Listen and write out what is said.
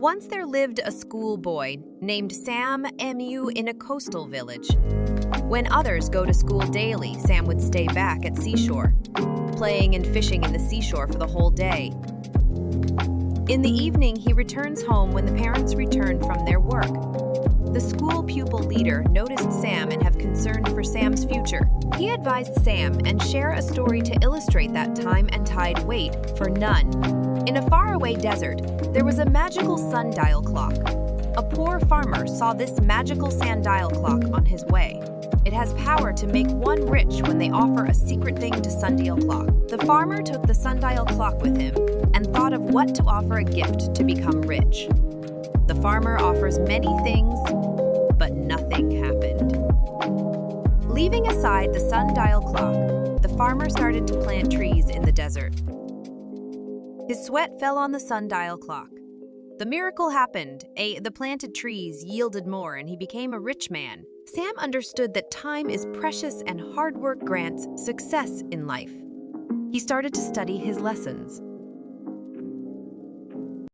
Once there lived a schoolboy named Sam Mu in a coastal village. When others go to school daily, Sam would stay back at seashore, playing and fishing in the seashore for the whole day. In the evening, he returns home when the parents return from their work. The school pupil leader noticed Sam and have concern for Sam's future. He advised Sam and share a story to illustrate that time and tide wait for none. In a faraway desert, there was a magical sundial clock. A poor farmer saw this magical sundial clock on his way. It has power to make one rich when they offer a secret thing to sundial clock. The farmer took the sundial clock with him and thought of what to offer a gift to become rich. The farmer offers many things, but nothing happened. Leaving aside the sundial clock, the farmer started to plant trees in the desert. His sweat fell on the sundial clock. The miracle happened. The planted trees yielded more, and he became a rich man. Sam understood that time is precious and hard work grants success in life. He started to study his lessons.